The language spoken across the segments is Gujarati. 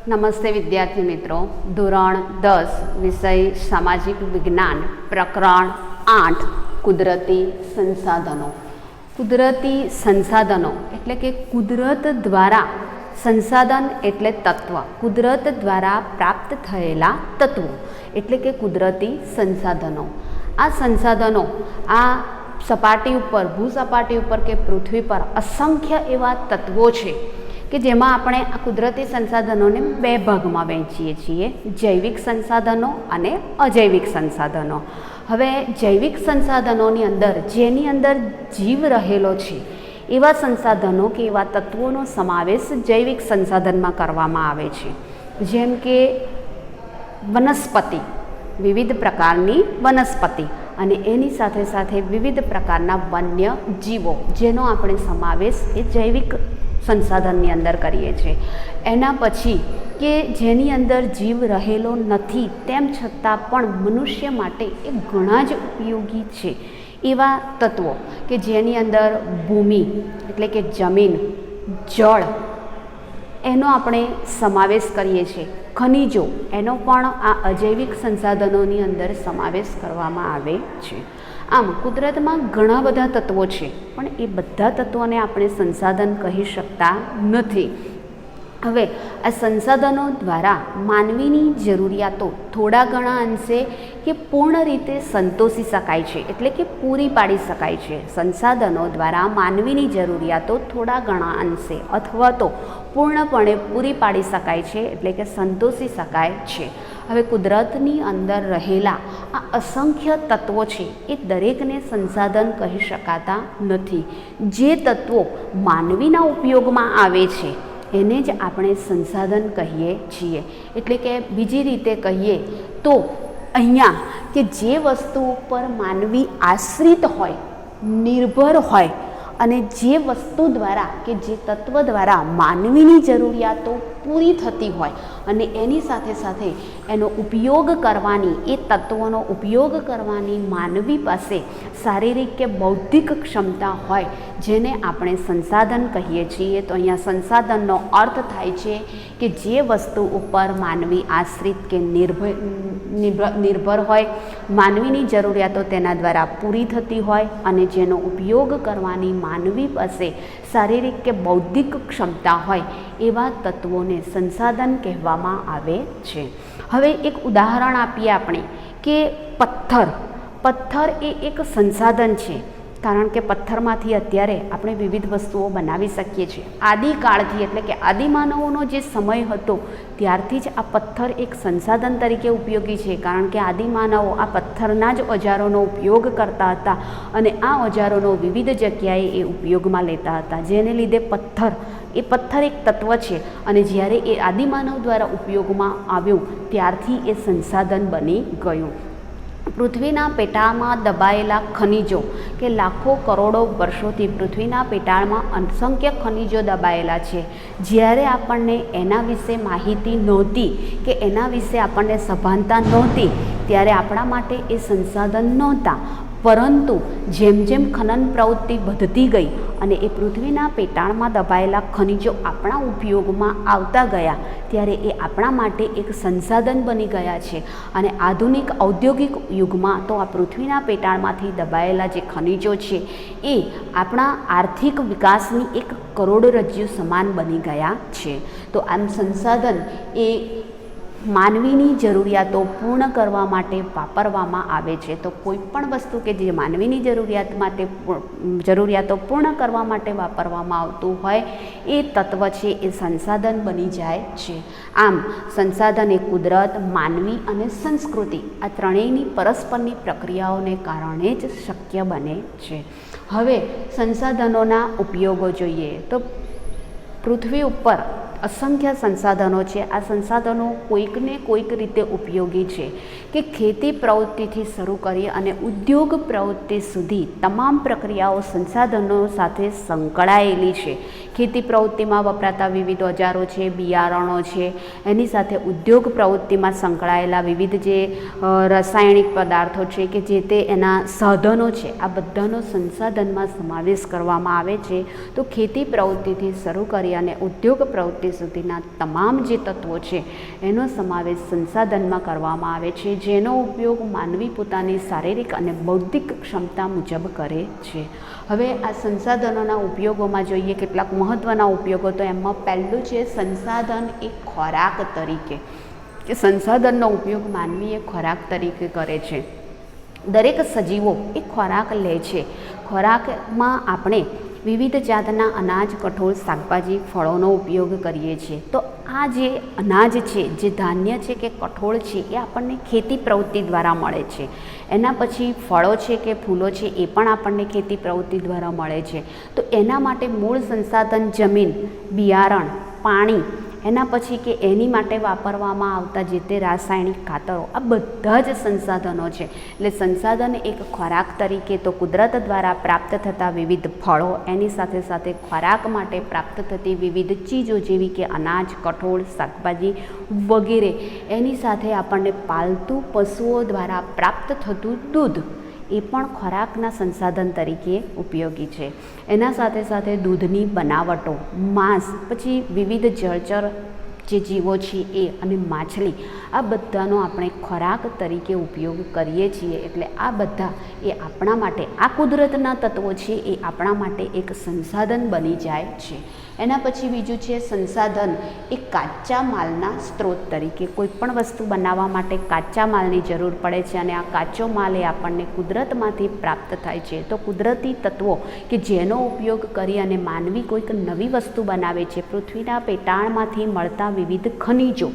નમસ્તે વિદ્યાર્થી મિત્રો, ધોરણ 10 વિષય સામાજિક વિજ્ઞાન પ્રકરણ 8 કુદરતી સંસાધનો. કુદરતી સંસાધનો એટલે કે કુદરત દ્વારા સંસાધન એટલે તત્વ, કુદરત દ્વારા પ્રાપ્ત થયેલા તત્વો એટલે કે કુદરતી સંસાધનો. આ સંસાધનો આ સપાટી ઉપર, ભૂસપાટી ઉપર કે પૃથ્વી પર અસંખ્ય એવા તત્વો છે કે જેમાં આપણે આ કુદરતી સંસાધનોને બે ભાગમાં વહેંચીએ છીએ, જૈવિક સંસાધનો અને અજૈવિક સંસાધનો. હવે જૈવિક સંસાધનોની અંદર જેની અંદર જીવ રહેલો છે એવા સંસાધનો કે એવા તત્વોનો સમાવેશ જૈવિક સંસાધનમાં કરવામાં આવે છે. જેમ કે વનસ્પતિ, વિવિધ પ્રકારની વનસ્પતિ અને એની સાથે સાથે વિવિધ પ્રકારના વન્ય જીવો, જેનો આપણે સમાવેશ એ જૈવિક સંસાધનની અંદર કરીએ છીએ. એના પછી કે જેની અંદર જીવ રહેલો નથી તેમ છતાં પણ મનુષ્ય માટે એ ઘણા જ ઉપયોગી છે એવા તત્વો કે જેની અંદર ભૂમિ એટલે કે જમીન, જળ એનો આપણે સમાવેશ કરીએ છીએ. ખનિજો એનો પણ આ અજૈવિક સંસાધનોની અંદર સમાવેશ કરવામાં આવે છે. આમ કુદરતમાં ઘણા બધા તત્વો છે, પણ એ બધા તત્વોને આપણે સંસાધન કહી શકતા નથી. હવે આ સંસાધનો દ્વારા માનવીની જરૂરિયાતો થોડા ઘણા અંશે કે પૂર્ણ રીતે સંતોષી શકાય છે, એટલે કે પૂરી પાડી શકાય છે. સંસાધનો દ્વારા માનવીની જરૂરિયાતો થોડા ઘણા અંશે અથવા તો પૂર્ણપણે પૂરી પાડી શકાય છે, એટલે કે સંતોષી શકાય છે. હવે કુદરતની અંદર રહેલા આ અસંખ્ય તત્વો છે એ દરેકને સંસાધન કહી શકાતા નથી. જે તત્વો માનવીના ઉપયોગમાં આવે છે એને જ આપણે સંસાધન કહીએ છીએ. એટલે કે બીજી રીતે કહીએ તો અહીંયા કે જે વસ્તુ ઉપર માનવી આશ્રિત હોય, નિર્ભર હોય અને જે વસ્તુ દ્વારા કે જે તત્વ દ્વારા માનવીની જરૂરિયાતો પૂરી થતી હોય અને એની સાથે સાથે એનો ઉપયોગ કરવાની, એ તત્વોનો ઉપયોગ કરવાની માનવી પાસે શારીરિક કે બૌદ્ધિક ક્ષમતા હોય, જેને આપણે સંસાધન કહીએ છીએ. તો અહીંયા સંસાધનનો અર્થ થાય છે કે જે વસ્તુ ઉપર માનવી આશ્રિત કે નિર્ભર હોય, માનવીની જરૂરિયાતો તેના દ્વારા પૂરી થતી હોય અને જેનો ઉપયોગ કરવાની માનવી પાસે શારીરિક કે બૌદ્ધિક ક્ષમતા હોય એવા તત્વોને સંસાધન કહેવામાં આવે છે. હવે એક ઉદાહરણ આપીએ આપણે કે પથ્થર એ એક સંસાધન છે, કારણ કે પથ્થરમાંથી અત્યારે આપણે વિવિધ વસ્તુઓ બનાવી શકીએ છીએ. આદિકાળથી એટલે કે આદિમાનવોનો જે સમય હતો ત્યારથી જ આ પથ્થર એક સંસાધન તરીકે ઉપયોગી છે, કારણ કે આદિમાનવો આ પથ્થરના જ ઓજારોનો ઉપયોગ કરતા હતા અને આ ઓજારોનો વિવિધ જગ્યાએ એ ઉપયોગમાં લેતા હતા, જેને લીધે પથ્થર એક તત્વ છે અને જ્યારે એ આદિમાનવ દ્વારા ઉપયોગમાં આવ્યું ત્યારથી એ સંસાધન બની ગયું. પૃથ્વીના પેટાળમાં દબાયેલા ખનિજો કે લાખો કરોડો વર્ષોથી પૃથ્વીના પેટાળમાં અસંખ્ય ખનિજો દબાયેલા છે. જ્યારે આપણને એના વિશે માહિતી નહોતી કે એના વિશે આપણને સભાનતા નહોતી ત્યારે આપણા માટે એ સંસાધન નહોતા. પરંતુ જેમ જેમ ખનન પ્રવૃત્તિ વધતી ગઈ અને એ પૃથ્વીના પેટાળમાં દબાયેલા ખનિજો આપણા ઉપયોગમાં આવતા ગયા ત્યારે એ આપણા માટે એક સંસાધન બની ગયા છે. અને આધુનિક ઔદ્યોગિક યુગમાં તો આ પૃથ્વીના પેટાળમાંથી દબાયેલા જે ખનિજો છે એ આપણા આર્થિક વિકાસની એક કરોડરજ્જુ સમાન બની ગયા છે. તો આમ સંસાધન એ માનવીની જરૂરિયાતો પૂર્ણ કરવા માટે વાપરવામાં આવે છે. તો કોઈ પણ વસ્તુ કે જે માનવીની જરૂરિયાતો પૂર્ણ કરવા માટે વાપરવામાં આવતું હોય એ તત્વ છે એ સંસાધન બની જાય છે. આમ સંસાધન એ કુદરત, માનવી અને સંસ્કૃતિ આ ત્રણેયની પરસ્પરની પ્રક્રિયાઓને કારણે જ શક્ય બને છે. હવે સંસાધનોના ઉપયોગો જોઈએ તો પૃથ્વી ઉપર અસંખ્ય સંસાધનો છે. આ સંસાધનો કોઈકને કોઈક રીતે ઉપયોગી છે કે ખેતી પ્રવૃત્તિથી શરૂ કરી અને ઉદ્યોગ પ્રવૃત્તિ સુધી તમામ પ્રક્રિયાઓ સંસાધનો સાથે સંકળાયેલી છે. ખેતી પ્રવૃત્તિમાં વપરાતા વિવિધ ઓજારો છે, બિયારણો છે, એની સાથે ઉદ્યોગ પ્રવૃત્તિમાં સંકળાયેલા વિવિધ જે રાસાયણિક પદાર્થો છે કે જે તે એના સાધનો છે, આ બધાનો સંસાધનમાં સમાવેશ કરવામાં આવે છે. તો ખેતી પ્રવૃત્તિથી શરૂ કરી અને ઉદ્યોગ પ્રવૃત્તિ સુધીના તમામ જે તત્વો છે એનો સમાવેશ સંસાધનમાં કરવામાં આવે છે, જેનો ઉપયોગ માનવી પોતાની શારીરિક અને બૌદ્ધિક ક્ષમતા મુજબ કરે છે. હવે આ સંસાધનોના ઉપયોગોમાં જોઈએ કેટલાક મહત્ત્વના ઉપયોગો. તો એમાં પહેલું છે સંસાધન એ ખોરાક તરીકે, કે સંસાધનનો ઉપયોગ માનવી એ ખોરાક તરીકે કરે છે. દરેક સજીવો એ ખોરાક લે છે. ખોરાકમાં આપણે વિવિધ જાતના અનાજ, કઠોળ, શાકભાજી, ફળોનો ઉપયોગ કરીએ છીએ. તો આ જે અનાજ છે, જે ધાન્ય છે કે કઠોળ છે, એ આપણને ખેતી પ્રવૃત્તિ દ્વારા મળે છે. એના પછી ફળો છે કે ફૂલો છે, એ પણ આપણને ખેતી પ્રવૃત્તિ દ્વારા મળે છે. તો એના માટે મૂળ સંસાધન જમીન, બિયારણ, પાણી, એના પછી કે એની માટે વાપરવામાં આવતા જે તે રાસાયણિક ખાતરો, આ બધા જ સંસાધનો છે. એટલે સંસાધન એક ખોરાક તરીકે તો કુદરત દ્વારા પ્રાપ્ત થતા વિવિધ ફળો, એની સાથે સાથે ખોરાક માટે પ્રાપ્ત થતી વિવિધ ચીજો જેવી કે અનાજ, કઠોળ, શાકભાજી વગેરે, એની સાથે આપણને પાલતુ પશુઓ દ્વારા પ્રાપ્ત થતું દૂધ, એ પણ ખોરાકના સંસાધન તરીકે ઉપયોગી છે. એના સાથે સાથે દૂધની બનાવટો, માંસ, પછી વિવિધ જળચર જે જીવો છે એ અને માછલી, આ બધાનો આપણે ખોરાક તરીકે ઉપયોગ કરીએ છીએ. એટલે આ બધા એ આપણા માટે, આ કુદરતના તત્વો છે એ આપણા માટે એક સંસાધન બની જાય છે. એના પછી બીજું છે સંસાધન એ કાચા માલના સ્ત્રોત તરીકે. કોઈ પણ વસ્તુ બનાવવા માટે કાચા માલની જરૂર પડે છે અને આ કાચો માલ એ આપણને કુદરતમાંથી પ્રાપ્ત થાય છે. તો કુદરતી તત્વો કે જેનો ઉપયોગ કરી અને માનવી કોઈક નવી વસ્તુ બનાવે છે. પૃથ્વીના પેટાળમાંથી મળતા વિવિધ ખનિજો,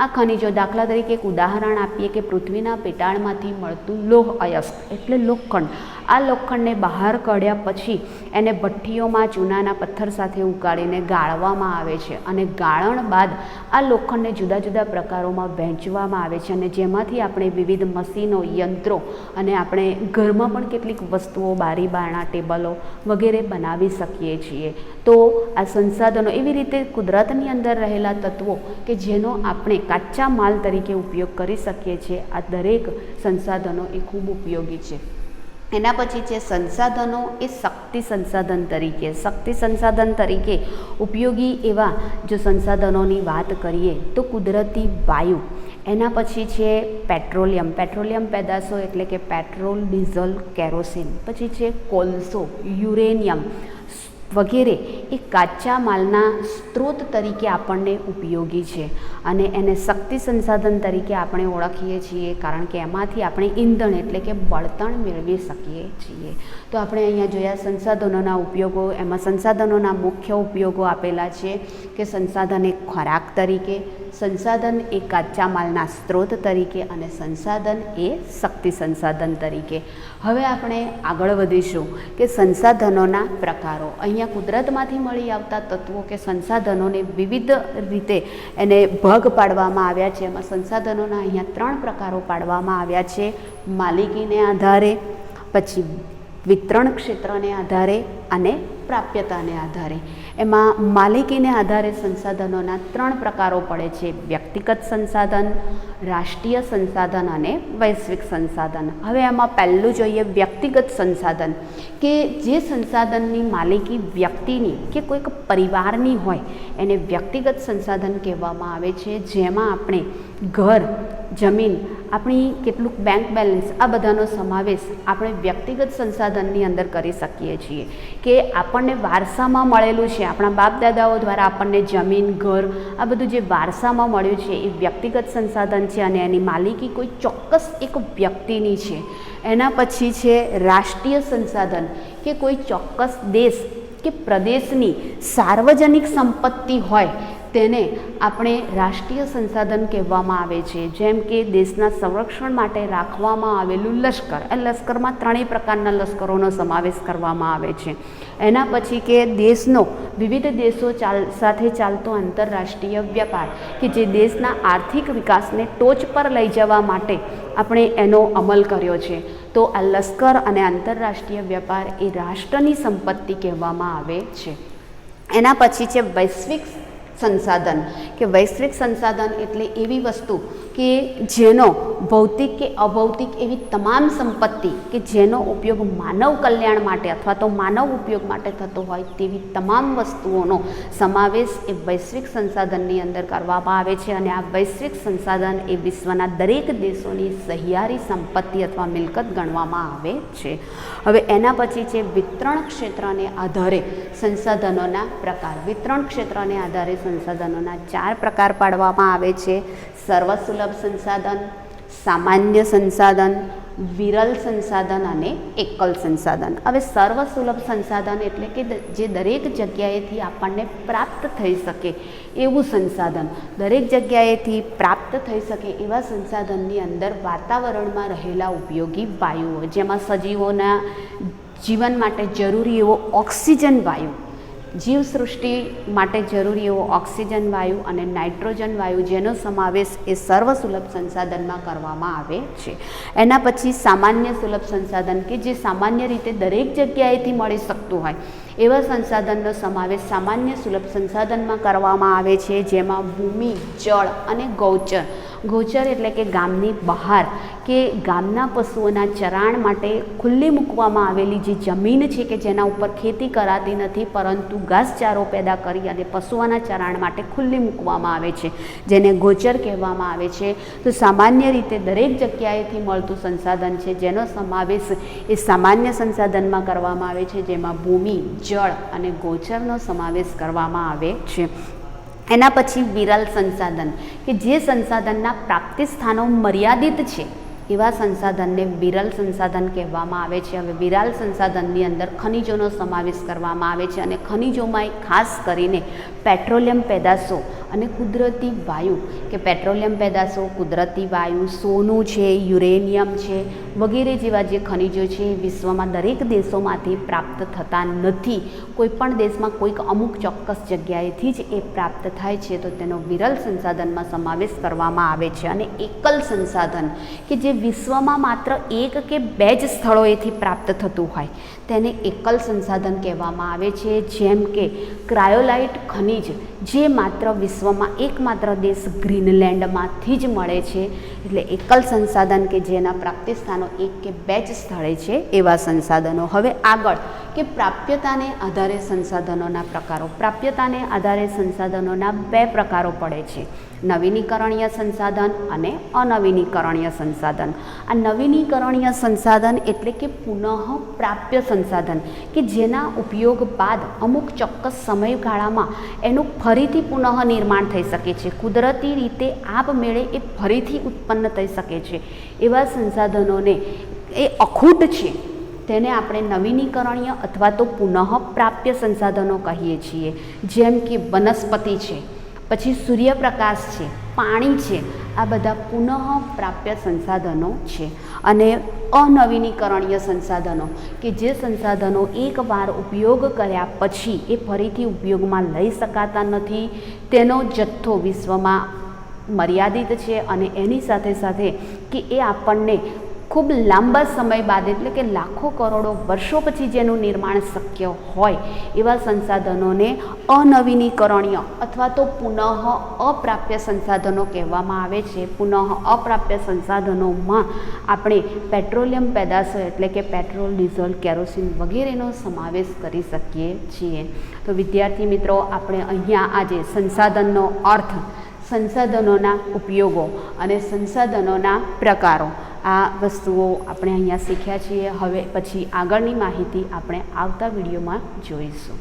આ ખનિજો દાખલા તરીકે એક ઉદાહરણ આપીએ કે પૃથ્વીના પેટાળમાંથી મળતું લોહ અયસ્ક એટલે લોખંડ. આ લોખંડને બહાર કાઢ્યા પછી એને ભઠ્ઠીઓમાં ચૂનાના પથ્થર સાથે ઉકાળીને ગાળવામાં આવે છે અને ગાળણ બાદ આ લોખંડને જુદા જુદા પ્રકારોમાં વહેંચવામાં આવે છે અને જેમાંથી આપણે વિવિધ મશીનો, યંત્રો અને આપણે ઘરમાં પણ કેટલીક વસ્તુઓ, બારી બારણા, ટેબલો વગેરે બનાવી શકીએ છીએ. તો આ સંસાધનો એવી રીતે કુદરતની અંદર રહેલા તત્વો કે જેનો આપણે કાચા માલ તરીકે ઉપયોગ કરી શકીએ છીએ. આ દરેક સંસાધનો એ ખૂબ ઉપયોગી છે. એના પછી છે સંસાધનો એ શક્તિ સંસાધન તરીકે. શક્તિ સંસાધન તરીકે ઉપયોગી એવા જો સંસાધનોની વાત કરીએ તો કુદરતી વાયુ, એના પછી છે પેટ્રોલિયમ, પેટ્રોલિયમ પેદાશો એટલે કે પેટ્રોલ, ડીઝલ, કેરોસીન, પછી છે કોલસો, યુરેનિયમ વગેરે એ કાચા માલના સ્ત્રોત તરીકે આપણને ઉપયોગી છે અને એને શક્તિ સંસાધન તરીકે આપણે ઓળખીએ છીએ કારણ કે એમાંથી આપણે ઈંધણ એટલે કે બળતણ મેળવી શકીએ છીએ. તો આપણે અહીંયા જોયા સંસાધનોના ઉપયોગો. એમાં સંસાધનોના મુખ્ય ઉપયોગો આપેલા છે કે સંસાધન એક ખોરાક તરીકે, સંસાધન એ કાચા માલના સ્ત્રોત તરીકે અને સંસાધન એ શક્તિ સંસાધન તરીકે. હવે આપણે આગળ વધીશું કે સંસાધનોના પ્રકારો. અહીંયા કુદરતમાંથી મળી આવતા તત્વો કે સંસાધનોને વિવિધ રીતે એને ભાગ પાડવામાં આવ્યા છે. એમાં સંસાધનોના અહીંયા 3 પ્રકારો પાડવામાં આવ્યા છે: માલિકીને આધારે, પછી વિતરણ ક્ષેત્રને આધારે અને પ્રાપ્યતાને આધારે. એમાં માલિકીને આધારે સંસાધનોના 3 પ્રકારો પડે છે: વ્યક્તિગત સંસાધન, રાષ્ટ્રીય સંસાધન અને વૈશ્વિક સંસાધન. હવે એમાં પહેલું જોઈએ વ્યક્તિગત સંસાધન, કે જે સંસાધનની માલિકી વ્યક્તિની કે કોઈક પરિવારની હોય એને વ્યક્તિગત સંસાધન કહેવામાં આવે છે. જેમાં આપણે ઘર, જમીન, આપણી કેટલુંક બેંક બેલેન્સ, આ બધાનો સમાવેશ આપણે વ્યક્તિગત સંસાધનની અંદર કરી શકીએ છીએ. કે આપણને વારસામાં મળેલું છે, આપણા બાપ દાદાઓ દ્વારા આપણને જમીન, ઘર, આ બધું જે વારસામાં મળ્યું છે એ વ્યક્તિગત સંસાધન છે અને એની માલિકી કોઈ ચોક્કસ એક વ્યક્તિની છે. એના પછી છે રાષ્ટ્રીય સંસાધન, કે કોઈ ચોક્કસ દેશ કે પ્રદેશની સાર્વજનિક સંપત્તિ હોય તેને આપણે રાષ્ટ્રીય સંસાધન કહેવામાં આવે છે. જેમ કે દેશના સંરક્ષણ માટે રાખવામાં આવેલું લશ્કર, એ લશ્કરમાં 3 પ્રકારના લશ્કરોનો સમાવેશ કરવામાં આવે છે. એના પછી કે દેશનો વિવિધ દેશો સાથે ચાલતો આંતરરાષ્ટ્રીય વેપાર, કે જે દેશના આર્થિક વિકાસને ટોચ પર લઈ જવા માટે આપણે એનો અમલ કર્યો છે. તો આ લશ્કર અને આંતરરાષ્ટ્રીય વેપાર એ રાષ્ટ્રની સંપત્તિ કહેવામાં આવે છે. એના પછી છે વૈશ્વિક સંસાધન, કે વૈશ્વિક સંસાધન એટલે એવી વસ્તુ કે જેનો ભૌતિક કે અભૌતિક એવી તમામ સંપત્તિ કે જેનો ઉપયોગ માનવ કલ્યાણ માટે અથવા તો માનવ ઉપયોગ માટે થતો હોય તેવી તમામ વસ્તુઓનો સમાવેશ એ વૈશ્વિક સંસાધનની અંદર કરવામાં આવે છે. અને આ વૈશ્વિક સંસાધન એ વિશ્વના દરેક દેશોની સહિયારી સંપત્તિ અથવા મિલકત ગણવામાં આવે છે. હવે એના પછી છે વિતરણ ક્ષેત્રને આધારે સંસાધનોના પ્રકાર. વિતરણ ક્ષેત્રને આધારે સંસાધનોના 4 પ્રકાર પાડવામાં આવે છે: સર્વસુલભ સંસાધન, સામાન્ય સંસાધન, વિરલ સંસાધન અને એકલ સંસાધન. હવે સર્વસુલભ સંસાધન એટલે કે જે દરેક જગ્યાએથી આપણને પ્રાપ્ત થઈ શકે એવું સંસાધન, દરેક જગ્યાએથી પ્રાપ્ત થઈ શકે એવા સંસાધનની અંદર વાતાવરણમાં રહેલા ઉપયોગી વાયુઓ, જેમાં સજીવોના જીવન માટે જરૂરી એવો ઓક્સિજન વાયુ, જીવસૃષ્ટિ માટે જરૂરી એવો ઓક્સિજન વાયુ અને નાઇટ્રોજન વાયુ, જેનો સમાવેશ એ સર્વસુલભ સંસાધનમાં કરવામાં આવે છે. એના પછી સામાન્ય સુલભ સંસાધન, કે જે સામાન્ય રીતે દરેક જગ્યાએથી મળી શકતું હોય એવા સંસાધનનો સમાવેશ સામાન્ય સુલભ સંસાધનમાં કરવામાં આવે છે, જેમાં ભૂમિ, જળ અને ગૌચર. ગૌચર એટલે કે ગામની બહાર કે ગામના પશુઓના ચરાણ માટે ખુલ્લી મૂકવામાં આવેલી જે જમીન છે કે જેના ઉપર ખેતી કરાતી નથી પરંતુ ઘાસચારો પેદા કરી અને પશુઓના ચરાણ માટે ખુલ્લી મૂકવામાં આવે છે, જેને ગૌચર કહેવામાં આવે છે. તો સામાન્ય રીતે દરેક જગ્યાએથી મળતું સંસાધન છે જેનો સમાવેશ એ સામાન્ય સંસાધનમાં કરવામાં આવે છે, જેમાં ભૂમિ, જળ અને ગૌચરનો સમાવેશ કરવામાં આવે છે. એના પછી વિરલ સંસાધન, કે જે સંસાધનના પ્રાપ્તિ સ્થાનો મર્યાદિત છે એવા સંસાધનને વિરલ સંસાધન કહેવામાં આવે છે. હવે વિરલ સંસાધનની અંદર ખનિજોનો સમાવેશ કરવામાં આવે છે અને ખનિજોમાં ખાસ કરીને પેટ્રોલિયમ પેદાશો અને કુદરતી વાયુ, કે પેટ્રોલિયમ પેદાશો, કુદરતી વાયુ, સોનું છે, યુરેનિયમ છે વગેરે જેવા જે ખનિજો છે એ વિશ્વમાં દરેક દેશોમાંથી પ્રાપ્ત થતા નથી. કોઈ પણ દેશમાં કોઈક અમુક ચોક્કસ જગ્યાએથી જ એ પ્રાપ્ત થાય છે, તો તેનો વિરલ સંસાધનમાં સમાવેશ કરવામાં આવે છે. અને એકલ સંસાધન, કે જે વિશ્વમાં માત્ર 1 કે 2 જ સ્થળોએથી પ્રાપ્ત થતું હોય તેને એકલ સંસાધન કહેવામાં આવે છે. જેમ કે ક્રાયોલાઇટ ખનિજ, જે માત્ર વિશ્વમાં એકમાત્ર દેશ ગ્રીનલેન્ડમાંથી જ મળે છે. એટલે એકલ સંસાધન કે જેના પ્રાપ્તિ સ્થાનો 1 કે 2 જ સ્થળે છે એવા સંસાધનો. હવે આગળ કે પ્રાપ્યતાને આધારે સંસાધનોના પ્રકારો. પ્રાપ્યતાને આધારે સંસાધનોના 2 પ્રકારો પડે છે: નવીનીકરણીય સંસાધન અને અનવીનીકરણીય સંસાધન. આ નવીનીકરણીય સંસાધન એટલે કે પુનઃ પ્રાપ્ય સંસાધન, કે જેના ઉપયોગ બાદ અમુક ચોક્કસ સમયગાળામાં એનું ફરીથી પુનઃ નિર્માણ થઈ શકે છે, કુદરતી રીતે આપમેળે એ ફરીથી ઉત્પન્ન થઈ શકે છે. એવા સંસાધનોને એ અખૂટ છે તેને આપણે નવીનીકરણીય અથવા તો પુનઃ પ્રાપ્ય સંસાધનો કહીએ છીએ. જેમ કે વનસ્પતિ છે, પછી સૂર્યપ્રકાશ છે, પાણી છે, આ બધા પુનઃ પ્રાપ્ય સંસાધનો છે. અને અનવીનીકરણીય સંસાધનો, કે જે સંસાધનો એકવાર ઉપયોગ કર્યા પછી એ ફરીથી ઉપયોગમાં લઈ શકાતા નથી, તેનો જથ્થો વિશ્વમાં મર્યાદિત છે અને એની સાથે સાથે કે એ આપણને ખૂબ લાંબા સમય બાદ એટલે કે લાખો કરોડો વર્ષો પછી જેનું નિર્માણ શક્ય હોય એવા સંસાધનોને અનવીનીકરણીય અથવા તો પુનઃ અપ્રાપ્ય સંસાધનો કહેવામાં આવે છે. પુનઃ અપ્રાપ્ય સંસાધનોમાં આપણે પેટ્રોલિયમ પેદાશો એટલે કે પેટ્રોલ, ડીઝલ, કેરોસીન વગેરેનો સમાવેશ કરી શકીએ છીએ. તો વિદ્યાર્થી મિત્રો, આપણે અહીંયા આજે સંસાધનનો અર્થ, સંસાધનોના ઉપયોગો અને સંસાધનોના પ્રકારો, આ વસ્તુઓ આપણે અહીંયા શીખ્યા છીએ. હવે પછી આગળની માહિતી આપણે આવતા વિડીયોમાં જોઈશું.